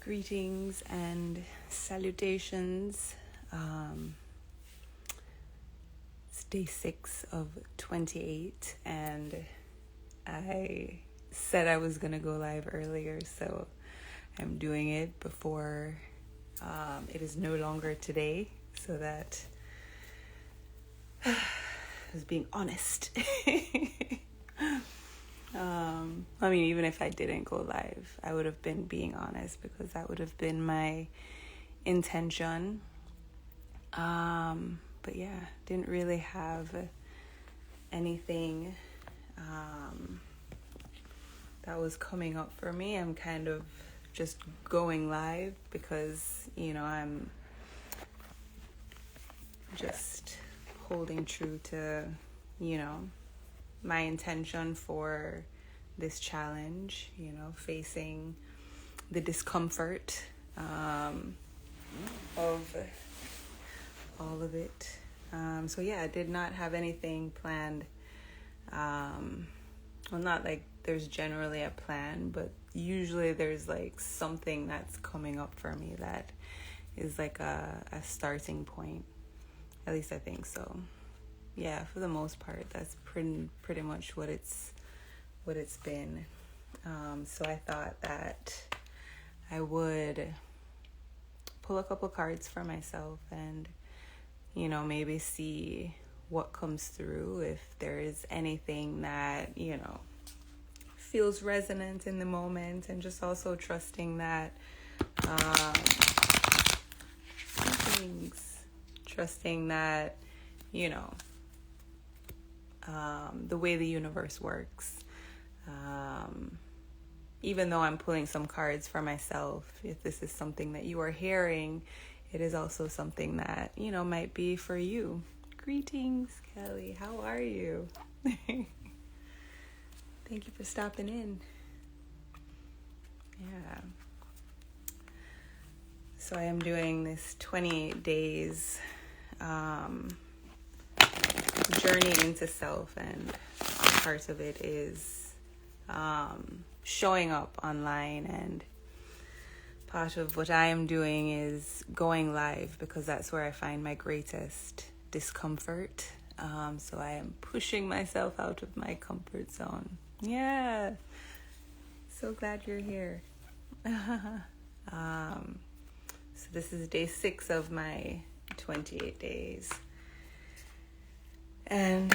Greetings and salutations. It's day 6 of 28, and I said I was going to go live earlier, so I'm doing it before it is no longer today, so that I was being honest. Even if I didn't go live, I would have been being honest because that would have been my intention. But yeah, didn't really have anything that was coming up for me. I'm kind of just going live because, I'm just holding true to, my intention for this challenge, facing the discomfort of all of it. So yeah, I did not have anything planned. Not like there's generally a plan, but usually there's like something that's coming up for me that is like a starting point. At least I think so. Yeah, for the most part, that's pretty much what it's been. So I thought that I would pull a couple cards for myself and, maybe see what comes through, if there is anything that, feels resonant in the moment, and just also trusting that the way the universe works. Even though I'm pulling some cards for myself, if this is something that you are hearing, it is also something that, might be for you. Greetings, Kelly. How are you? Thank you for stopping in. Yeah. So I am doing this 28 days journey into self, and part of it is showing up online, and part of what I am doing is going live because that's where I find my greatest discomfort. So I am pushing myself out of my comfort zone. Yeah. So glad you're here. So this is day 6 of my 28 days. And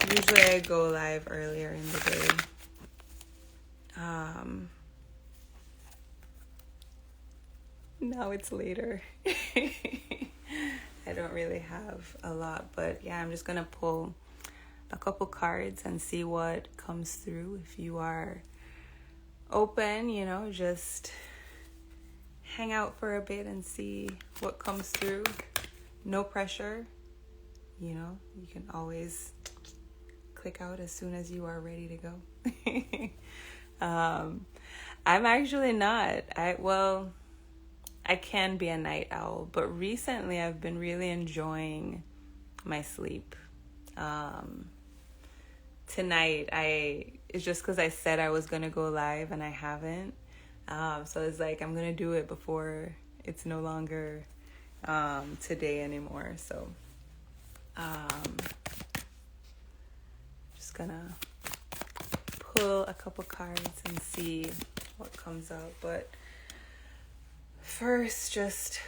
usually I go live earlier in the day. Now it's later. I don't really have a lot, but yeah, I'm just going to pull a couple cards and see what comes through. If you are open, just hang out for a bit and see what comes through. No pressure. You can always click out as soon as you are ready to go. I'm actually not. I can be a night owl, but recently I've been really enjoying my sleep. Tonight, it's just because I said I was going to go live and I haven't. So it's like I'm going to do it before it's no longer today anymore. So just going to pull a couple cards and see what comes out. But first, just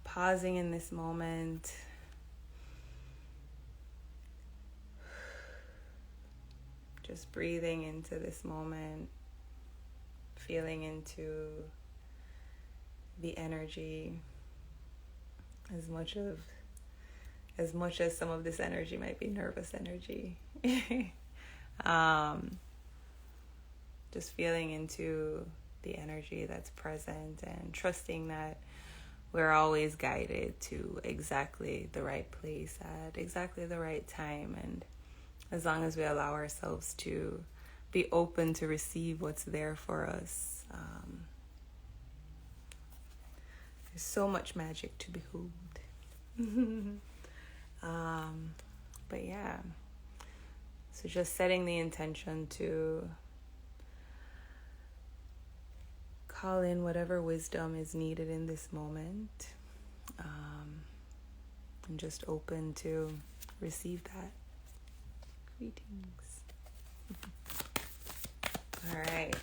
pausing in this moment. Just breathing into this moment, feeling into the energy, as much as some of this energy might be nervous energy. Just feeling into the energy that's present and trusting that we're always guided to exactly the right place at exactly the right time, and as long as we allow ourselves to be open to receive what's there for us, there's so much magic to behold. But yeah, so just setting the intention to call in whatever wisdom is needed in this moment. I'm just open to receive that. Greetings. All right.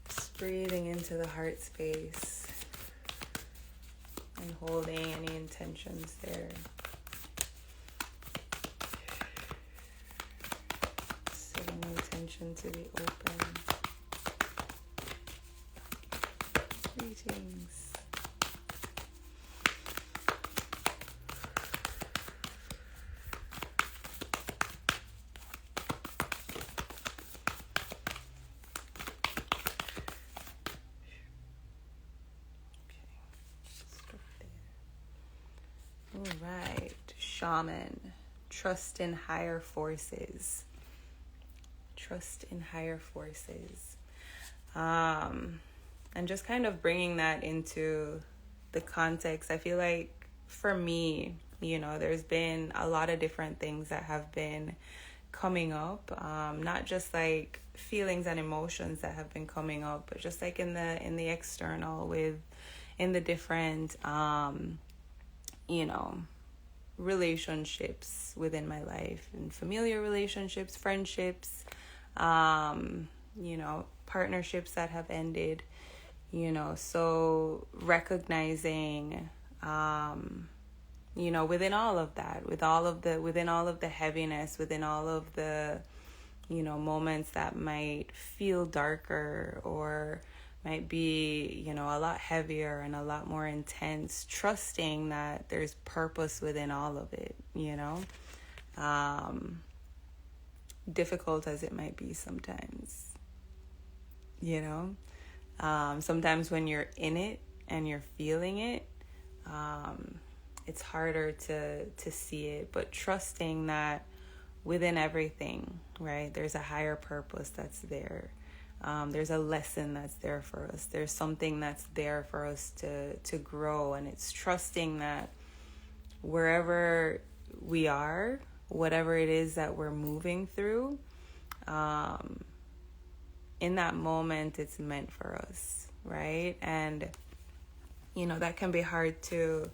Just breathing into the heart space and holding any intentions there. Setting the intention to be open. Greetings. All right, shaman, trust in higher forces. Trust in higher forces. And just kind of bringing that into the context. I feel like for me, there's been a lot of different things that have been coming up. Not just like feelings and emotions that have been coming up, but just like in the external in the different relationships within my life, and familiar relationships, friendships, partnerships that have ended, so recognizing, within all of that, within all of the heaviness, within all of the, moments that might feel darker or might be, a lot heavier and a lot more intense, trusting that there's purpose within all of it, difficult as it might be sometimes, sometimes when you're in it and you're feeling it, it's harder to see it, but trusting that within everything, right, there's a higher purpose that's there. There's a lesson that's there for us. There's something that's there for us to grow. And it's trusting that wherever we are, whatever it is that we're moving through, in that moment, it's meant for us, right? And, that can be hard to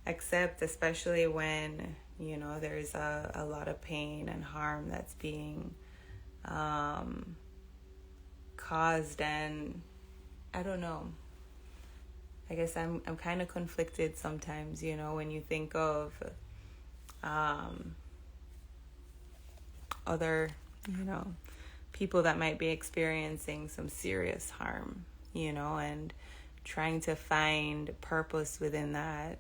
accept, especially when, there's a lot of pain and harm that's being caused. And I don't know, I guess I'm kind of conflicted sometimes, when you think of other people that might be experiencing some serious harm, and trying to find purpose within that,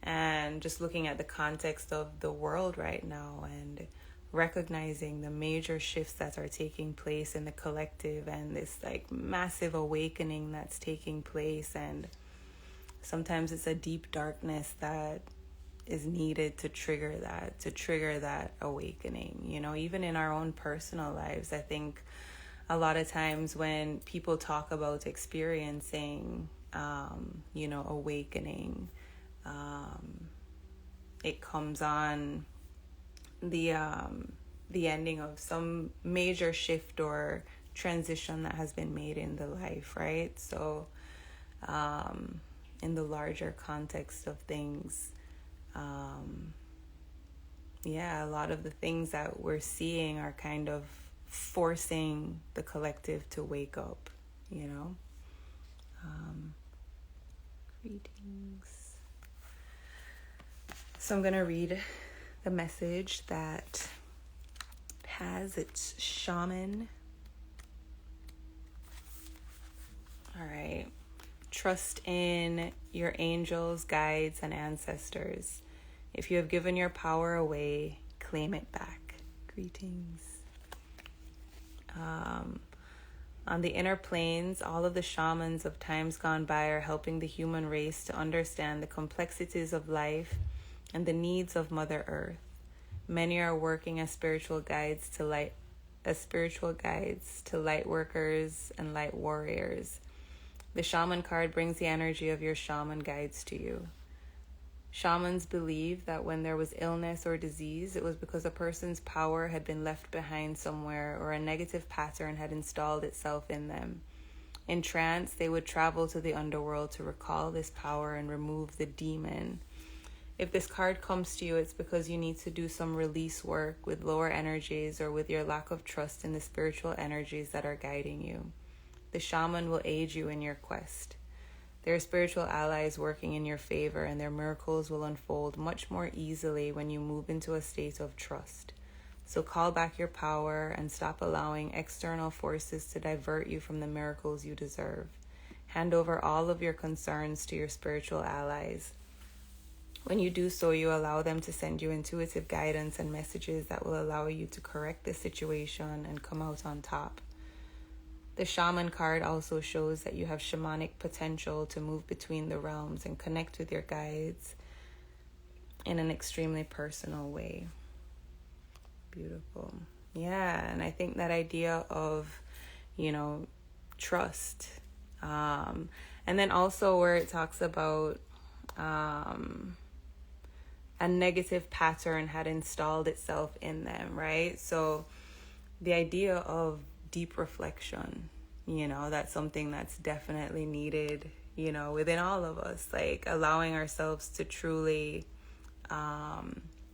and just looking at the context of the world right now and recognizing the major shifts that are taking place in the collective and this like massive awakening that's taking place. And sometimes it's a deep darkness that is needed to trigger that awakening, even in our own personal lives. I think a lot of times when people talk about experiencing, awakening, it comes on the ending of some major shift or transition that has been made in the life, right? So in the larger context of things, a lot of the things that we're seeing are kind of forcing the collective to wake up, Greetings. So I'm going to read the message that it's shaman. All right. Trust in your angels, guides, and ancestors. If you have given your power away, claim it back. Greetings. On the inner planes, all of the shamans of times gone by are helping the human race to understand the complexities of life and the needs of Mother Earth. Many are working as spiritual guides to light workers and light warriors. The shaman card brings the energy of your shaman guides to you. Shamans believe that when there was illness or disease, it was because a person's power had been left behind somewhere or a negative pattern had installed itself in them. In trance, they would travel to the underworld to recall this power and remove the demon. If this card comes to you, it's because you need to do some release work with lower energies or with your lack of trust in the spiritual energies that are guiding you. The shaman will aid you in your quest. There are spiritual allies working in your favor, and their miracles will unfold much more easily when you move into a state of trust. So call back your power and stop allowing external forces to divert you from the miracles you deserve. Hand over all of your concerns to your spiritual allies. When you do so, you allow them to send you intuitive guidance and messages that will allow you to correct the situation and come out on top. The shaman card also shows that you have shamanic potential to move between the realms and connect with your guides in an extremely personal way. Beautiful. Yeah, and I think that idea of, trust. And then also where it talks about a negative pattern had installed itself in them, right? So the idea of deep reflection, that's something that's definitely needed, within all of us, like allowing ourselves to truly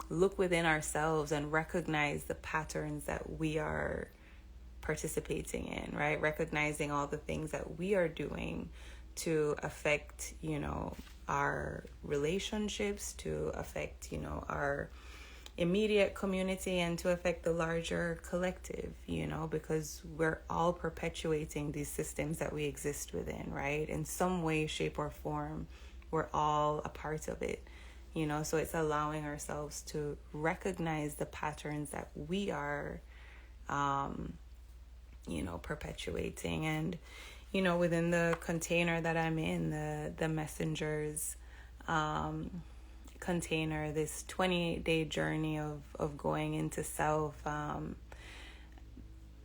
look within ourselves and recognize the patterns that we are participating in, right? Recognizing all the things that we are doing to affect, our relationships, to affect, our immediate community, and to affect the larger collective, because we're all perpetuating these systems that we exist within, right? In some way, shape, or form, we're all a part of it, so it's allowing ourselves to recognize the patterns that we are, perpetuating. And, within the container that I'm in, the messengers, container, this 28-day journey of going into self,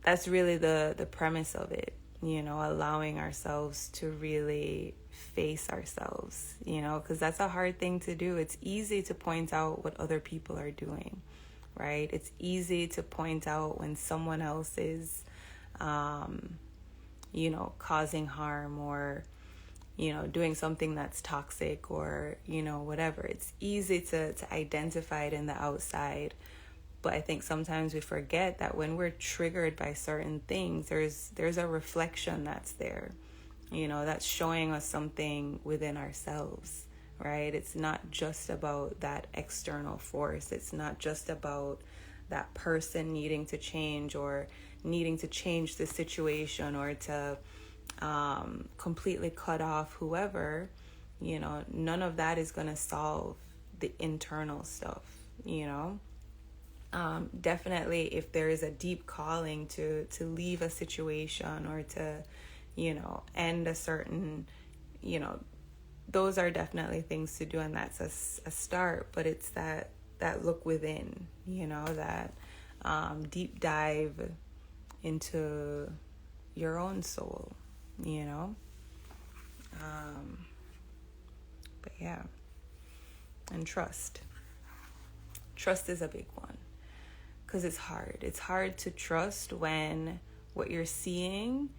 that's really the premise of it, allowing ourselves to really face ourselves, because that's a hard thing to do. It's easy to point out what other people are doing, right? It's easy to point out when someone else is causing harm, or doing something that's toxic, or, whatever. It's easy to identify it in the outside. But I think sometimes we forget that when we're triggered by certain things, there's a reflection that's there, that's showing us something within ourselves, right? It's not just about that external force. It's not just about that person needing to change, or needing to change the situation, or to completely cut off whoever. None of that is going to solve the internal stuff. Definitely if there is a deep calling to leave a situation, or to end a certain, those are definitely things to do, and that's a start. But it's that look within, that deep dive into your own soul, but yeah. And trust is a big one, because it's hard to trust when what you're seeing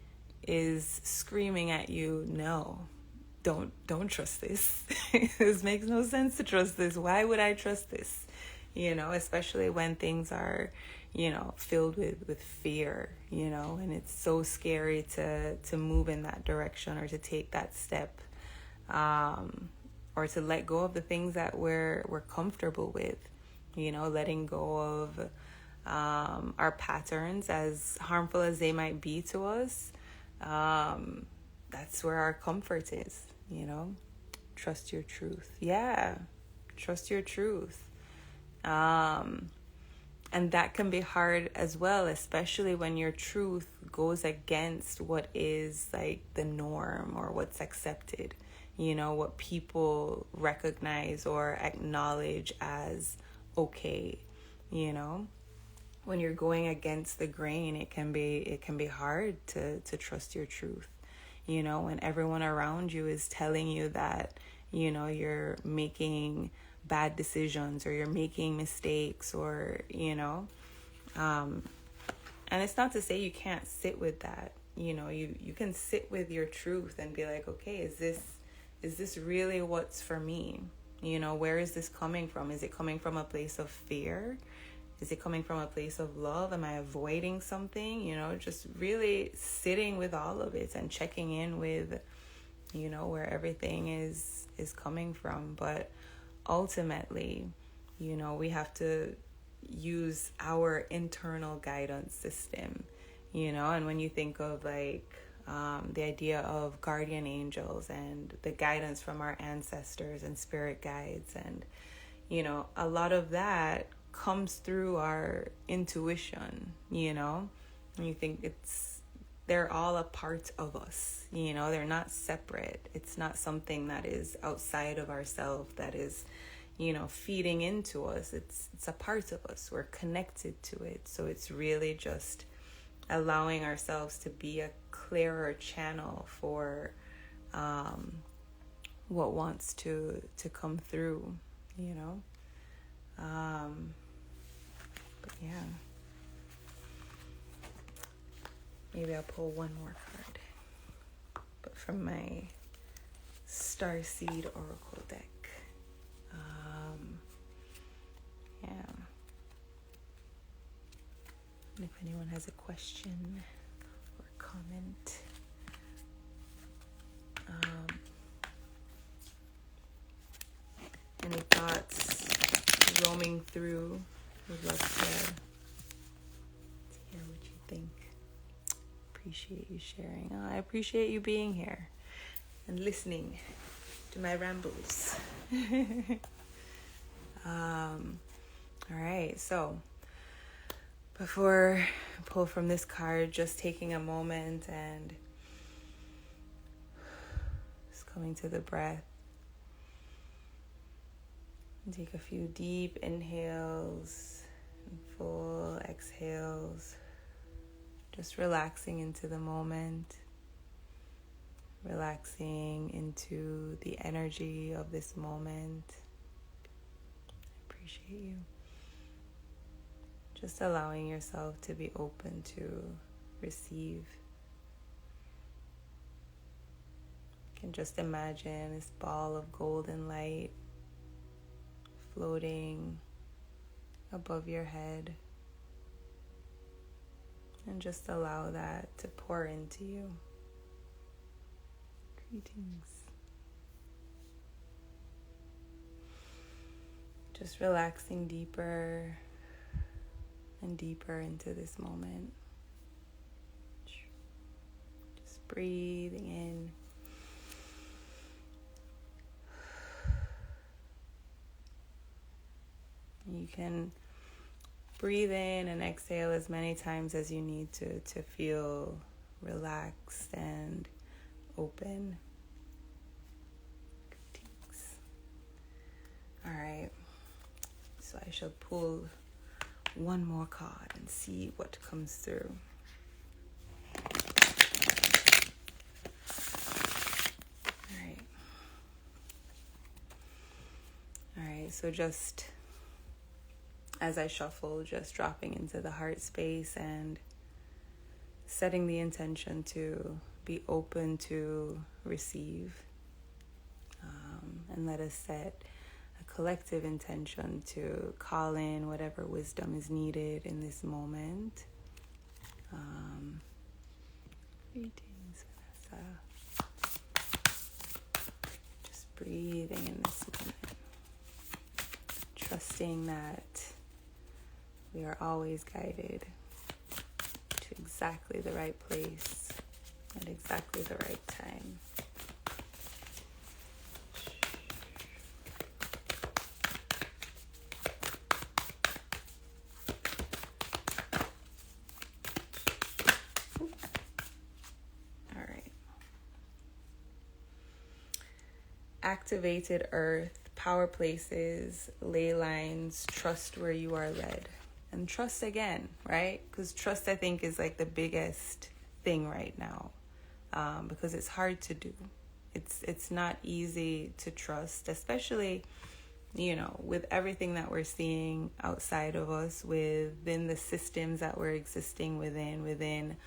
is screaming at you, no, don't trust this. This makes no sense to trust this. Why would I trust this? Especially when things are filled with fear, and it's so scary to move in that direction, or to take that step, or to let go of the things that we're comfortable with, letting go of our patterns, as harmful as they might be to us. That's where our comfort is, trust your truth. Yeah, trust your truth. And that can be hard as well, especially when your truth goes against what is like the norm, or what's accepted, what people recognize or acknowledge as okay. When you're going against the grain, it can be hard to trust your truth, when everyone around you is telling you that, you're making bad decisions, or you're making mistakes, or, and it's not to say you can't sit with that. You can sit with your truth and be like, okay, is this really what's for me? Where is this coming from? Is it coming from a place of fear? Is it coming from a place of love? Am I avoiding something? Just really sitting with all of it and checking in with, where everything is coming from. But ultimately, we have to use our internal guidance system, and when you think of like the idea of guardian angels and the guidance from our ancestors and spirit guides, and a lot of that comes through our intuition, and you think they're all a part of us, they're not separate. It's not something that is outside of ourselves that is feeding into us. It's a part of us. We're connected to it. So it's really just allowing ourselves to be a clearer channel for what wants to come through, but yeah, maybe I'll pull one more card, but from my Starseed Oracle deck. Yeah. And if anyone has a question or comment, any thoughts roaming through, would love to hear what you think. Appreciate you sharing. I appreciate you being here and listening to my rambles. All right, so before I pull from this card, just taking a moment and just coming to the breath. And take a few deep inhales and full exhales. Just relaxing into the moment. Relaxing into the energy of this moment. I appreciate you. Just allowing yourself to be open to receive. You can just imagine this ball of golden light floating above your head. And just allow that to pour into you. Greetings. Just relaxing deeper and deeper into this moment. Just breathing in. You can breathe in and exhale as many times as you need to feel relaxed and open. Greetings. All right. So I shall pull one more card and see what comes through. All right, so just as I shuffle, just dropping into the heart space and setting the intention to be open to receive. And let us set a collective intention to call in whatever wisdom is needed in this moment. Greetings, Vanessa. Just breathing in this moment. Trusting that we are always guided to exactly the right place at exactly the right time. All right. Activated earth, power places, ley lines, trust where you are led. And trust again, right? Because trust, I think, is like the biggest thing right now, because it's hard to do. It's not easy to trust, especially with everything that we're seeing outside of us, within the systems that we're existing within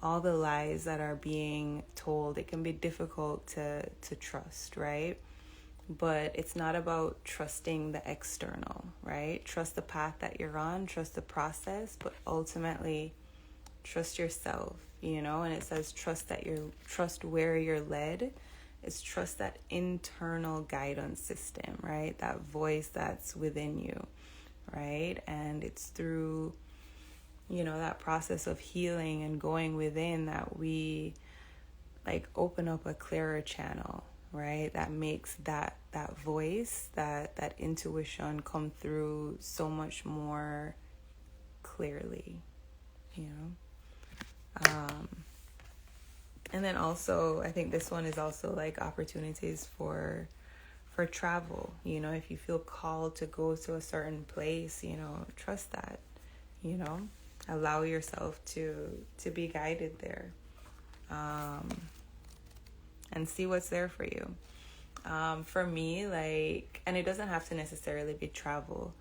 all the lies that are being told, it can be difficult to trust, right? But it's not about trusting the external, right? Trust the path that you're on, trust the process, but ultimately trust yourself, and it says trust where you're led. It's trust that internal guidance system, right? That voice that's within you, right? And it's through, that process of healing and going within that we open up a clearer channel, right? That makes that voice, that intuition come through so much more clearly, And then also, I think this one is also opportunities for travel. If you feel called to go to a certain place, trust that, allow yourself to be guided there, and see what's there for you. For me, and it doesn't have to necessarily be travel.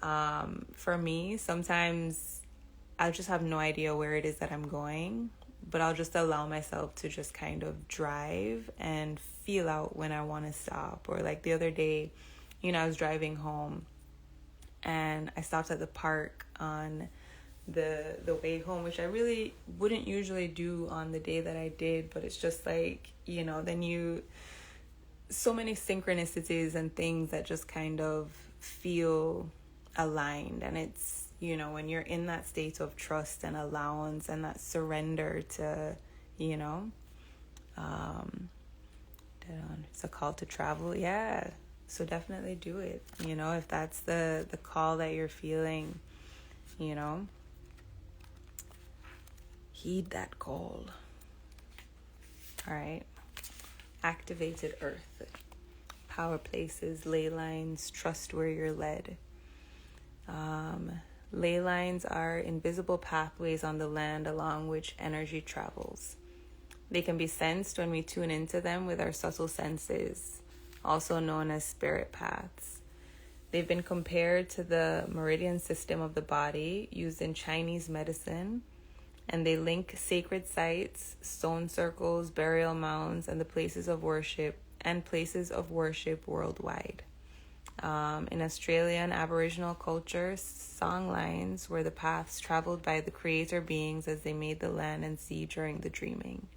For me, sometimes I just have no idea where it is that I'm going, but I'll just allow myself to just kind of drive and feel out when I want to stop. Or the other day, I was driving home and I stopped at the park on the way home, which I really wouldn't usually do on the day that I did, but it's just then so many synchronicities and things that just kind of feel aligned. And it's, when you're in that state of trust and allowance and that surrender to, it's a call to travel. Yeah. So definitely do it. If that's the call that you're feeling, heed that call. All right. Activated earth, power places, ley lines, trust where you're led. Ley lines are invisible pathways on the land along which energy travels. They can be sensed when we tune into them with our subtle senses, also known as spirit paths. They've been compared to the meridian system of the body used in Chinese medicine, and they link sacred sites, stone circles, burial mounds, and the places of worship worldwide. In Australian Aboriginal culture, song lines were the paths traveled by the creator beings as they made the land and sea during the dreaming.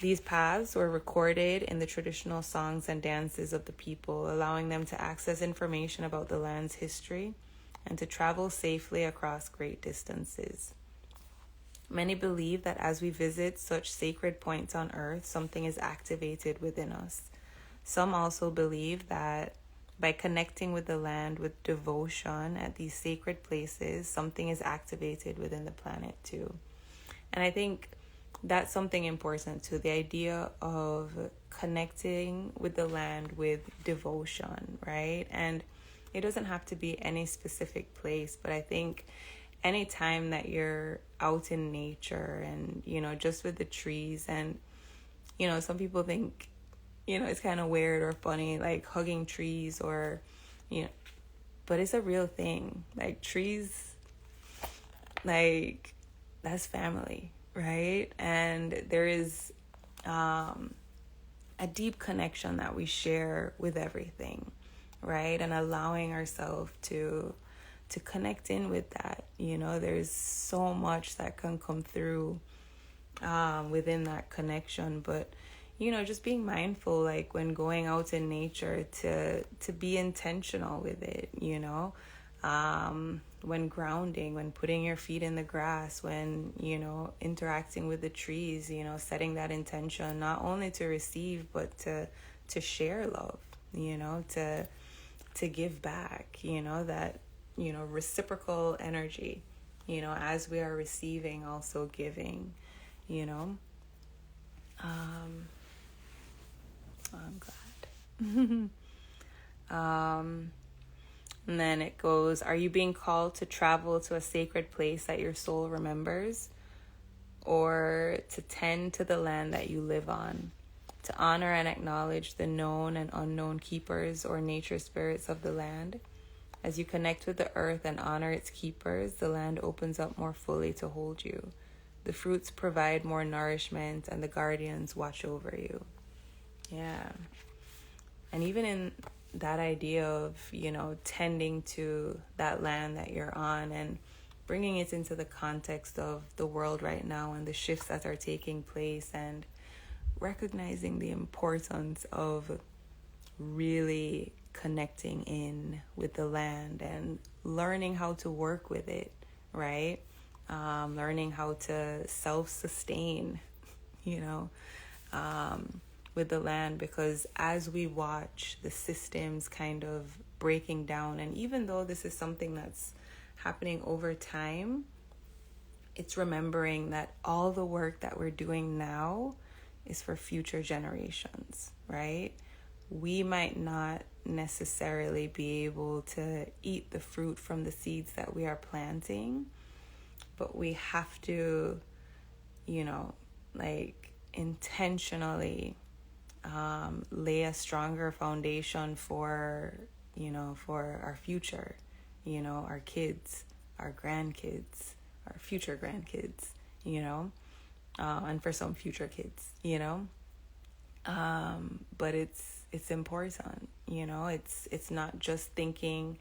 These paths were recorded in the traditional songs and dances of the people, allowing them to access information about the land's history and to travel safely across great distances. Many believe that as we visit such sacred points on earth, something is activated within us. Some also believe that by connecting with the land with devotion at these sacred places, something is activated within the planet too. And I think that's something important too, the idea of connecting with the land with devotion, right? And it doesn't have to be any specific place, but I think anytime that you're out in nature and, just with the trees and, some people think, it's kind of weird or funny, hugging trees or, but it's a real thing. Trees, that's family, right? And there is a deep connection that we share with everything, right? And allowing ourselves to connect in with that, there's so much that can come through within that connection. But just being mindful, when going out in nature, to be intentional with it, when grounding, when putting your feet in the grass, when, interacting with the trees, setting that intention, not only to receive, but to share love, to give back, that, reciprocal energy, as we are receiving, also giving, I'm glad. And then it goes, are you being called to travel to a sacred place that your soul remembers, or to tend to the land that you live on, to honor and acknowledge the known and unknown keepers or nature spirits of the land. As you connect with the earth and honor its keepers, the land opens up more fully to hold you. The fruits provide more nourishment, and the guardians watch over you. Yeah. And even in that idea of, tending to that land that you're on and bringing it into the context of the world right now and the shifts that are taking place, and recognizing the importance of really connecting in with the land and learning how to work with it, right? Learning how to self-sustain, with the land, because as we watch the systems kind of breaking down, and even though this is something that's happening over time, it's remembering that all the work that we're doing now is for future generations, right? We might not necessarily be able to eat the fruit from the seeds that we are planting, but we have to, intentionally lay a stronger foundation for our future, our kids, our grandkids, our future grandkids, and for some future kids, but it's important, it's not just thinking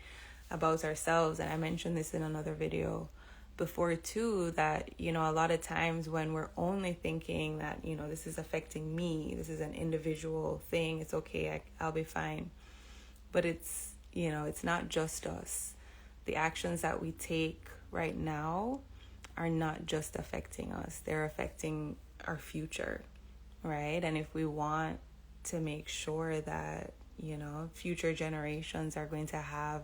about ourselves. And I mentioned this in another video before too, that a lot of times when we're only thinking that this is affecting me, this is an individual thing, it's okay, I'll be fine, but it's it's not just us. The actions that we take right now are not just affecting us, they're affecting our future, right? And if we want to make sure that future generations are going to have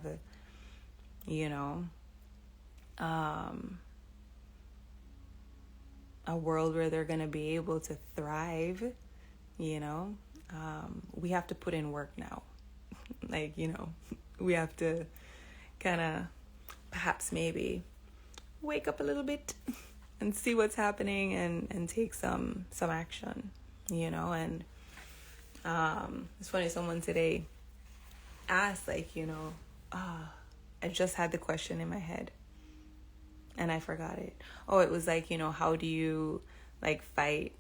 a world where they're going to be able to thrive, we have to put in work now. We have to kind of perhaps maybe wake up a little bit and see what's happening and take some action, and it's funny, someone today asked, I just had the question in my head and I forgot it. Oh, it was how do you fight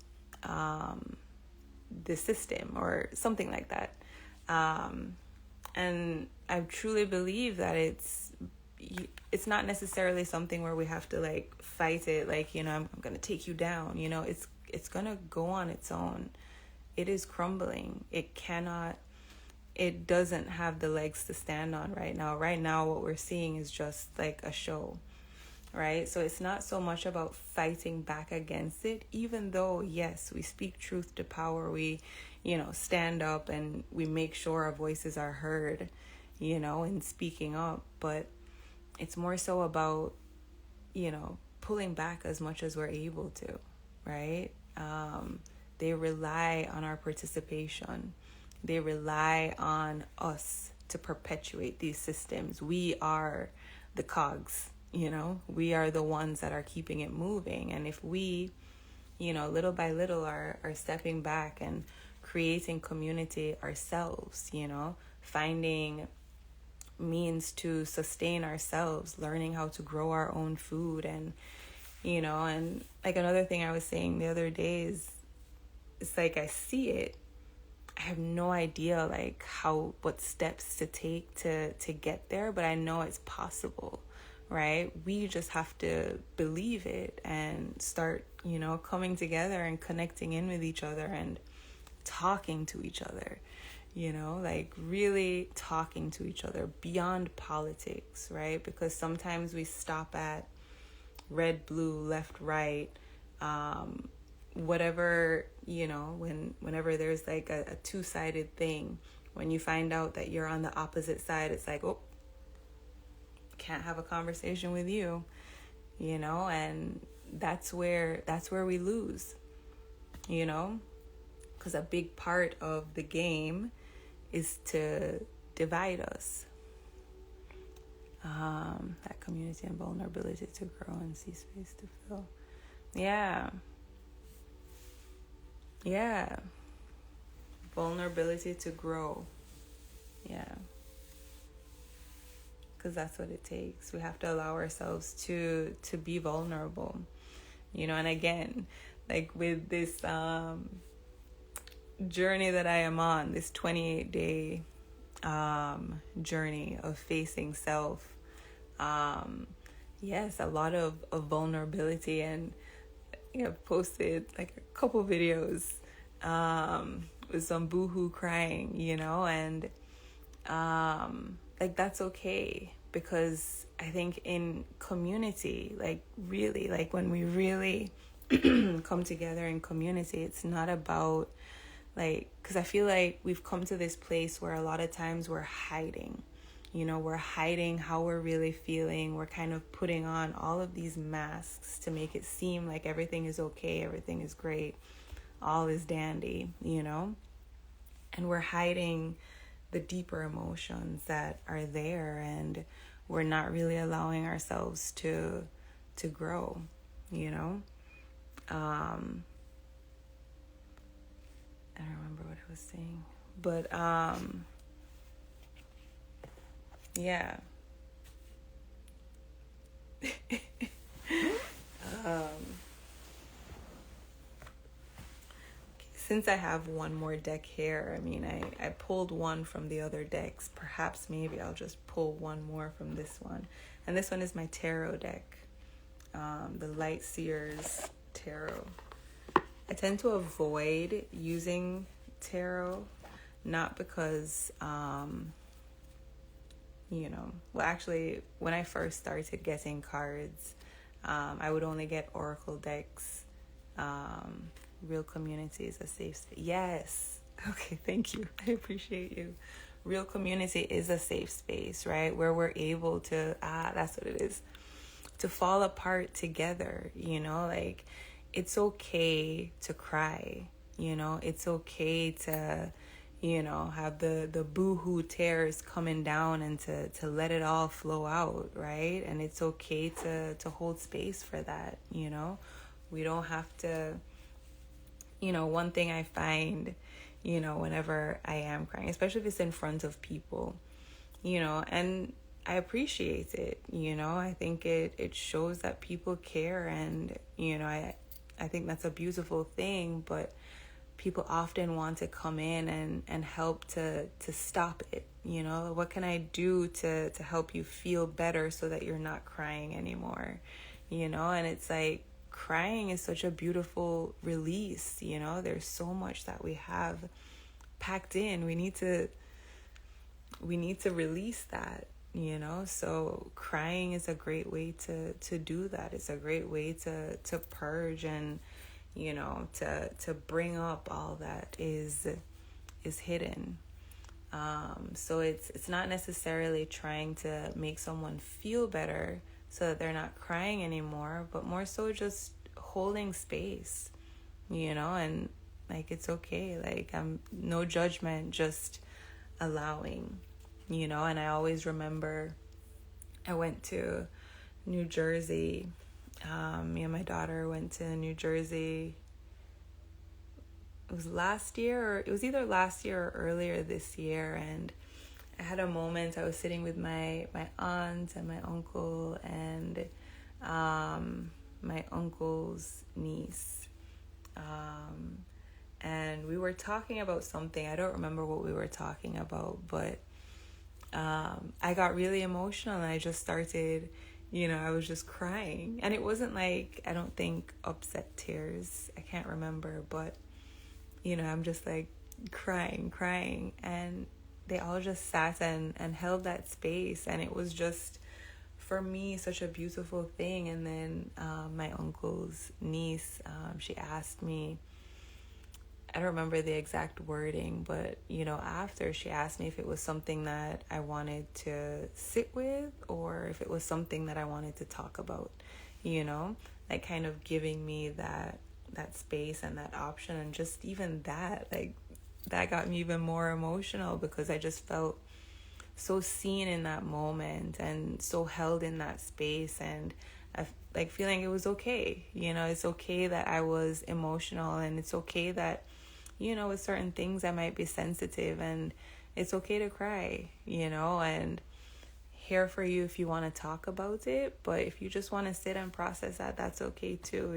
the system or something like that. And I truly believe that it's not necessarily something where we have to fight it, I'm going to take you down, it's going to go on its own. It is crumbling. It doesn't have the legs to stand on right now. Right now, what we're seeing is just a show, right? So it's not so much about fighting back against it, even though, yes, we speak truth to power. We, stand up and we make sure our voices are heard, in speaking up. But it's more so about, pulling back as much as we're able to, right? They rely on our participation. They rely on us to perpetuate these systems. We are the cogs, we are the ones that are keeping it moving. And if we, little by little are stepping back and creating community ourselves, finding means to sustain ourselves, learning how to grow our own food. And, and another thing I was saying the other day is, it's I see it. I have no idea what steps to take to get there, but I know it's possible, right? We just have to believe it and start, coming together and connecting in with each other and talking to each other, really talking to each other beyond politics, right? Because sometimes we stop at red, blue, left, right, whatever, whenever there's a two-sided thing, when you find out that you're on the opposite side, it's oh, can't have a conversation with you, and that's where we lose, because a big part of the game is to divide us. That community and vulnerability to grow and see space to fill. Yeah. Vulnerability to grow. Yeah. Because that's what it takes. We have to allow ourselves to be vulnerable. And again, like with this journey that I am on, this 28-day journey of facing self, yes, a lot of vulnerability, and I've posted like a couple videos with some boohoo crying, and like that's okay, because I think in community, like really, like when we really come together in community, it's not about like, because I feel like we've come to this place where a lot of times we're hiding, we're hiding how we're really feeling. We're kind of putting on all of these masks to make it seem like everything is okay, everything is great, all is dandy, and we're hiding the deeper emotions that are there, and we're not really allowing ourselves to grow, I don't remember what I was saying, but yeah. Since I have one more deck here, I mean, I pulled one from the other decks. Perhaps maybe I'll just pull one more from this one. And this one is my tarot deck, the Light Seers Tarot. I tend to avoid using tarot, not because, well, actually, when I first started getting cards, I would only get oracle decks. Real Community is a safe space. Yes. Okay, thank you. I appreciate you. Real Community is a safe space, right? Where we're able to, that's what it is, to fall apart together, like it's okay to cry, it's okay to, have the boohoo tears coming down and to let it all flow out, right? And it's okay to hold space for that, we don't have to, one thing I find, whenever I am crying, especially if it's in front of people, and I appreciate it, I think it shows that people care, and, I think that's a beautiful thing, but people often want to come in and help to stop it, what can I do to help you feel better so that you're not crying anymore, and it's like, crying is such a beautiful release, there's so much that we have packed in. We need to release that, so crying is a great way to do that. It's a great way to purge and, to bring up all that is hidden. So it's not necessarily trying to make someone feel better so that they're not crying anymore, but more so just holding space, and like, it's okay. Like, I'm no judgment, just allowing, and I always remember I went to New Jersey. Me and my daughter went to New Jersey. It was last year, or it was either last year or earlier this year, and I had a moment. I was sitting with my aunt and my uncle and my uncle's niece, and we were talking about something. I don't remember what we were talking about, but I got really emotional, and I just started, I was just crying, and it wasn't like, I don't think upset tears, I can't remember, but I'm just like crying, and they all just sat and held that space, and it was just, for me, such a beautiful thing. And then my uncle's niece, she asked me, I don't remember the exact wording, but after, she asked me if it was something that I wanted to sit with, or if it was something that I wanted to talk about, like kind of giving me that space and that option. And just even that, like, that got me even more emotional, because I just felt so seen in that moment and so held in that space, and I like feeling it was okay. It's okay that I was emotional, and it's okay that with certain things I might be sensitive, and it's okay to cry, and here for you if you want to talk about it. But if you just want to sit and process that, that's okay too,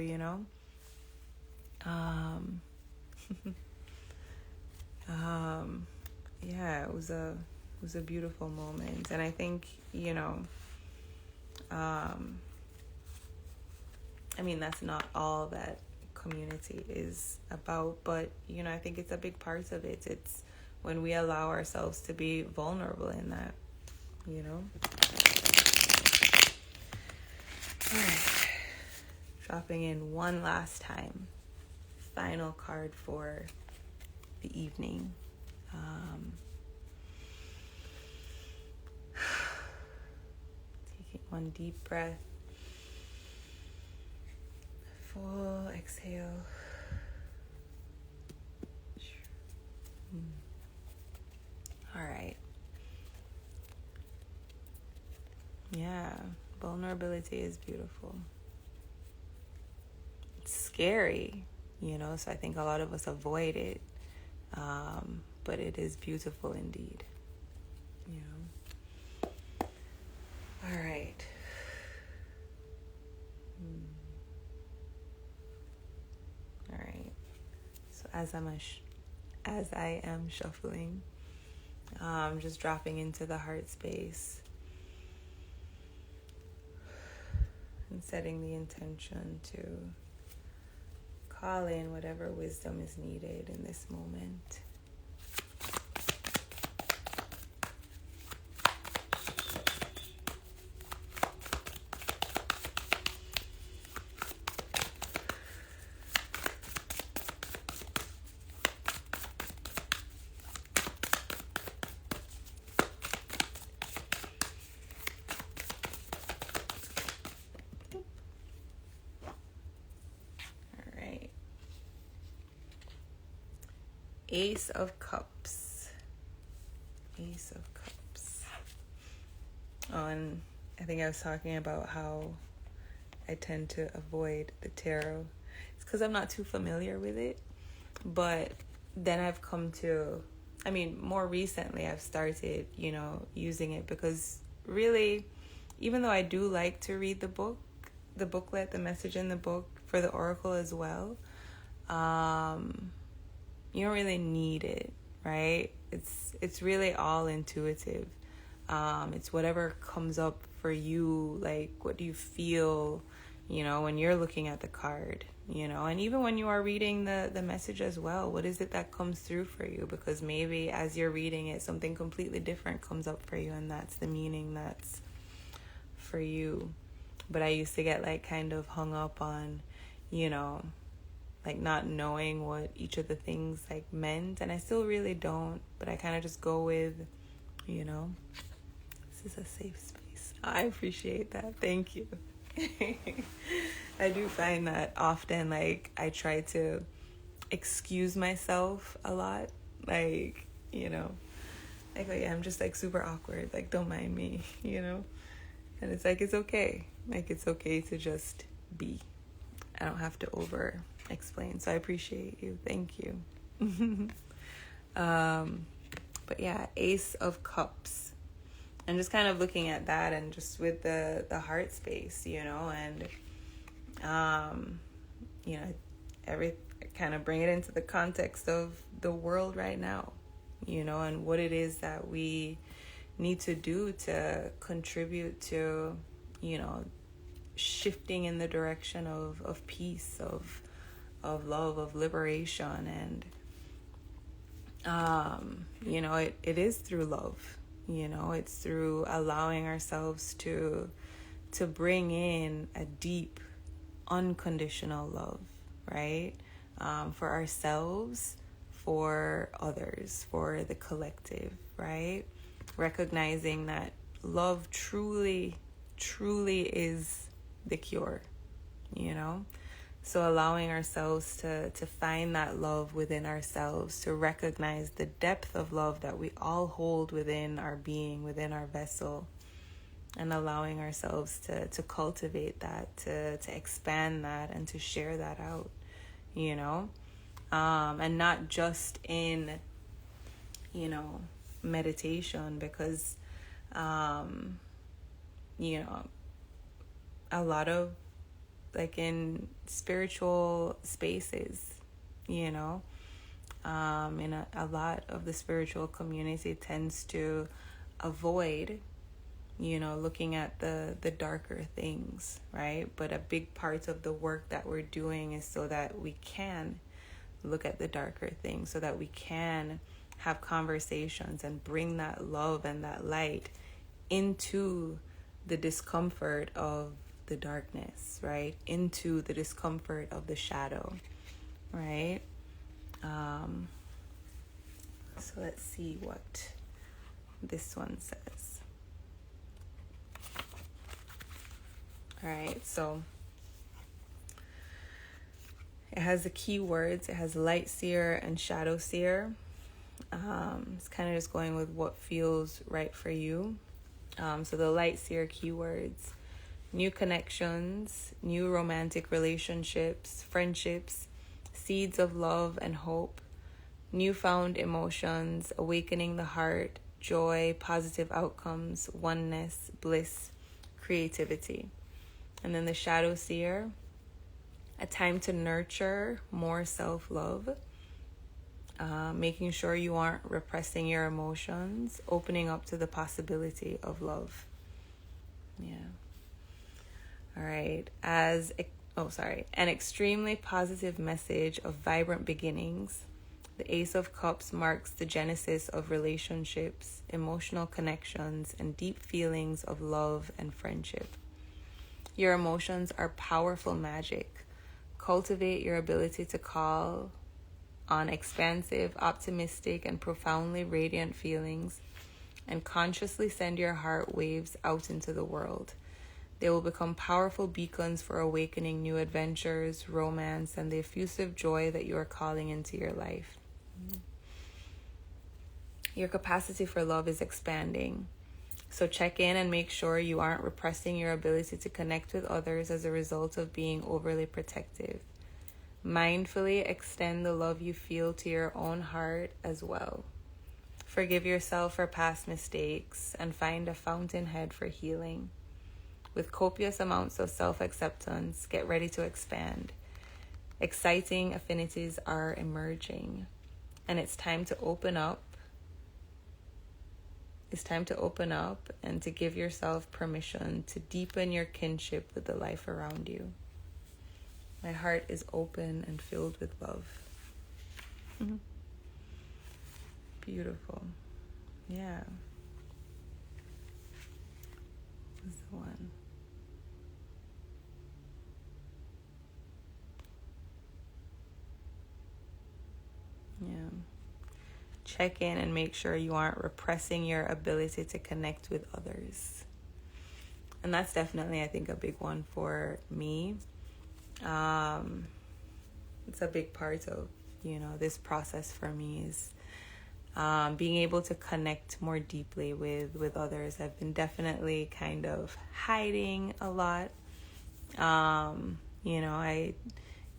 yeah, it was a beautiful moment. And I think, I mean, that's not all that community is about, but, I think it's a big part of it. It's when we allow ourselves to be vulnerable in that, All right. Dropping in one last time. Final card for the evening. Taking one deep breath. Full exhale. All right. Yeah, vulnerability is beautiful. It's scary, so I think a lot of us avoid it. But it is beautiful indeed, All right. All right. So as I am shuffling, just dropping into the heart space and setting the intention to call in whatever wisdom is needed in this moment. Ace of Cups. Ace of Cups. Oh, and I think I was talking about how I tend to avoid the tarot. It's because I'm not too familiar with it. But then I've come to, more recently I've started, using it because really, even though I do like to read the booklet, the message in the book for the oracle as well, you don't really need it, right? It's really all intuitive. It's whatever comes up for you, like what do you feel, when you're looking at the card, and even when you are reading the message as well, what is it that comes through for you? Because maybe as you're reading it, something completely different comes up for you, and that's the meaning that's for you. But I used to get like kind of hung up on, like not knowing what each of the things like meant, and I still really don't, but I kind of just go with, this is a safe space. I appreciate that. Thank you. I do find that often, like, I try to excuse myself a lot, like, like, oh yeah, I'm just like super awkward, like, don't mind me, and it's like, it's okay. Like, it's okay to just be. I don't have to over explain. So I appreciate you. Thank you. But yeah, Ace of Cups. And just kind of looking at that, and just with the heart space, and every kind of bring it into the context of the world right now, and what it is that we need to do to contribute to, shifting in the direction of peace, of love, of liberation. And it is through love, it's through allowing ourselves to bring in a deep unconditional love, right? For ourselves, for others, for the collective, right? Recognizing that love truly is the cure, So allowing ourselves to find that love within ourselves, to recognize the depth of love that we all hold within our being, within our vessel, and allowing ourselves to cultivate that, to expand that, and to share that out, And not just in, meditation, because, you know, a lot of, like, in spiritual spaces, in a lot of the spiritual community tends to avoid, looking at the darker things, right? But a big part of the work that we're doing is so that we can look at the darker things, so that we can have conversations and bring that love and that light into the discomfort of the darkness, right? Into the discomfort of the shadow, right? So let's see what this one says. All right, so it has the keywords. It has light seer and shadow seer. It's kind of just going with what feels right for you. So the light seer keywords: new connections, new romantic relationships, friendships, seeds of love and hope, newfound emotions, awakening the heart, joy, positive outcomes, oneness, bliss, creativity. And then the shadow seer: a time to nurture more self-love, making sure you aren't repressing your emotions, opening up to the possibility of love. Yeah. All right. An extremely positive message of vibrant beginnings. The Ace of Cups marks the genesis of relationships, emotional connections, and deep feelings of love and friendship. Your emotions are powerful magic. Cultivate your ability to call on expansive, optimistic, and profoundly radiant feelings, and consciously send your heart waves out into the world. They will become powerful beacons for awakening new adventures, romance, and the effusive joy that you are calling into your life. Your capacity for love is expanding. So check in and make sure you aren't repressing your ability to connect with others as a result of being overly protective. Mindfully extend the love you feel to your own heart as well. Forgive yourself for past mistakes and find a fountainhead for healing. With copious amounts of self-acceptance, get ready to expand. Exciting affinities are emerging, and it's time to open up. It's time to open up and to give yourself permission to deepen your kinship with the life around you. My heart is open and filled with love. Beautiful. Yeah. This is the one. Yeah. Check in and make sure you aren't repressing your ability to connect with others. And that's definitely, I think, a big one for me. It's a big part of, this process for me is being able to connect more deeply with others. I've been definitely kind of hiding a lot. I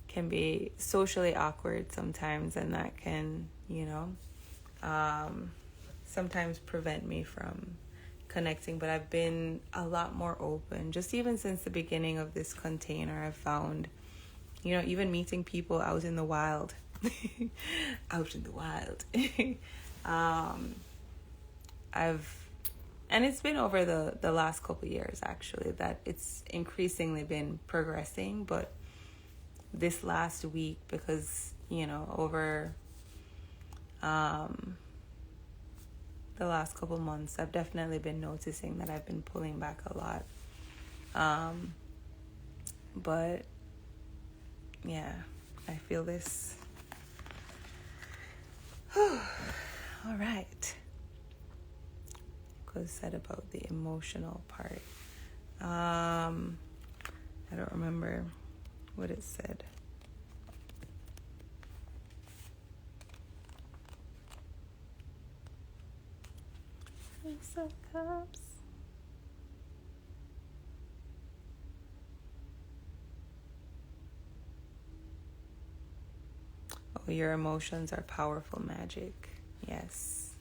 can be socially awkward sometimes, and that can, sometimes prevent me from connecting. But I've been a lot more open, just even since the beginning of this container. I've found, even meeting people out in the wild, and it's been over the last couple years, actually, that it's increasingly been progressing. But this last week, because, over the last couple months, I've definitely been noticing that I've been pulling back a lot. But yeah, I feel this. All right. What was said about the emotional part? I don't remember what it said. Ace of Cups. Your emotions are powerful magic. Yes,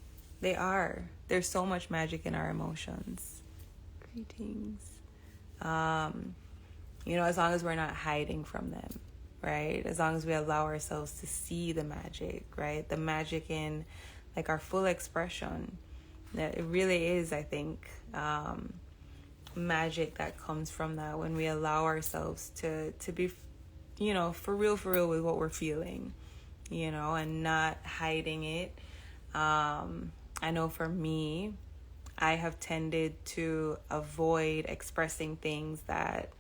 they are. There's so much magic in our emotions. Greetings. As long as we're not hiding from them, right? As long as we allow ourselves to see the magic, right? The magic in like our full expression. That it really is, I think, magic that comes from that when we allow ourselves to be, for real with what we're feeling, and not hiding it. I know for me, I have tended to avoid expressing things that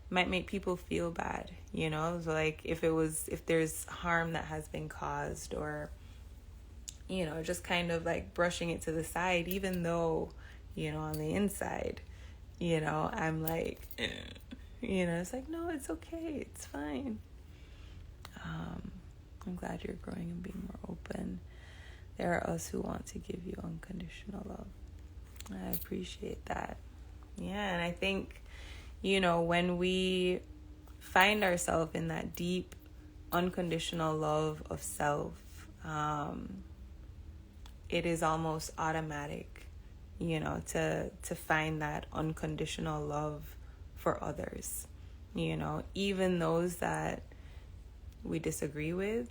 might make people feel bad, So like if there's harm that has been caused, or just kind of like brushing it to the side, even though, on the inside, I'm like, it's like, no, it's okay. It's fine. I'm glad you're growing and being more open. There are us who want to give you unconditional love. I appreciate that. Yeah, and I think, when we find ourselves in that deep, unconditional love of self, it is almost automatic, to find that unconditional love for others, even those that we disagree with,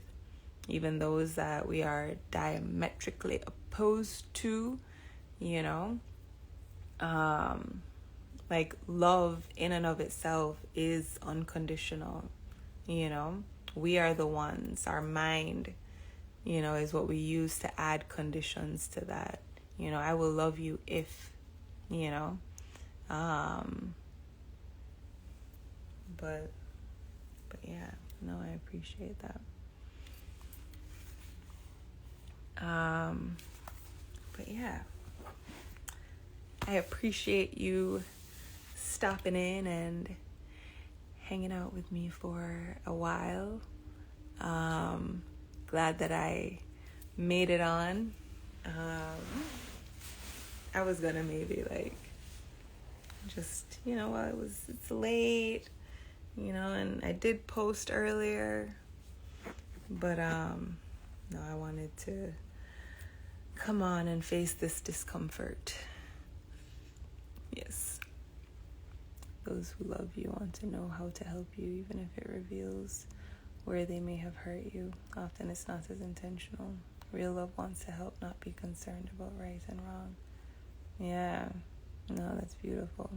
even those that we are diametrically opposed to, like love in and of itself is unconditional, we are the ones, our mind, is what we use to add conditions to that. I will love you if, but yeah, no, I appreciate that. But yeah, I appreciate you stopping in and hanging out with me for a while. Glad that I made it on. I was gonna maybe like just, it's late, and I did post earlier, but no, I wanted to come on and face this discomfort. Yes. Those who love you want to know how to help you, even if it reveals where they may have hurt you. Often it's not as intentional. Real love wants to help, not be concerned about right and wrong. Yeah. No, that's beautiful.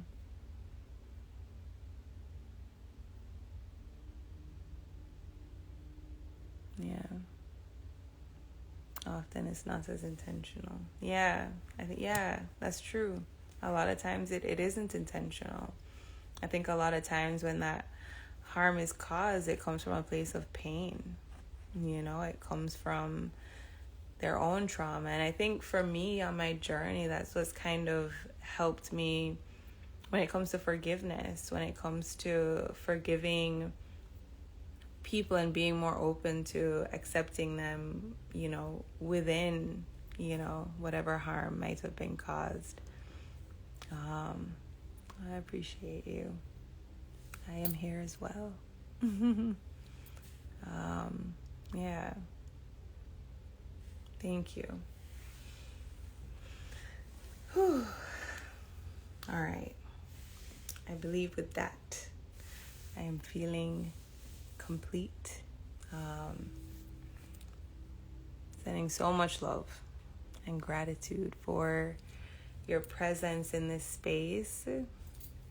Yeah. Often it's not as intentional. Yeah. I think, yeah, that's true. A lot of times it isn't intentional. I think a lot of times when that harm is caused, it comes from a place of pain. It comes from their own trauma. And I think for me on my journey, that's what's kind of helped me when it comes to forgiveness, when it comes to forgiving people and being more open to accepting them, within, whatever harm might have been caused. I appreciate you. I am here as well. Yeah. Thank you. Whew. All right. I believe with that, I am feeling complete. Sending so much love and gratitude for your presence in this space.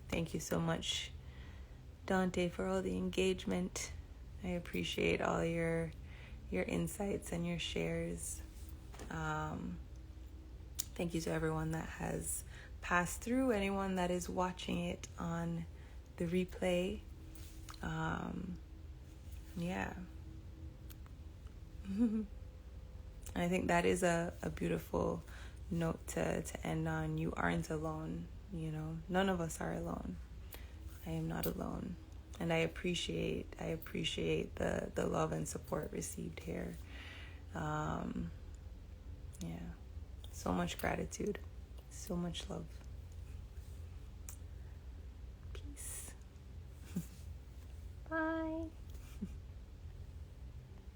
Thank you so much, Dante, for all the engagement. I appreciate all your insights and your shares. Thank you to everyone that has passed through, anyone that is watching it on the replay. Yeah. I think that is a beautiful note to end on. You aren't alone, None of us are alone. I am not alone. And I appreciate the love and support received here. Yeah. So much gratitude. So much love.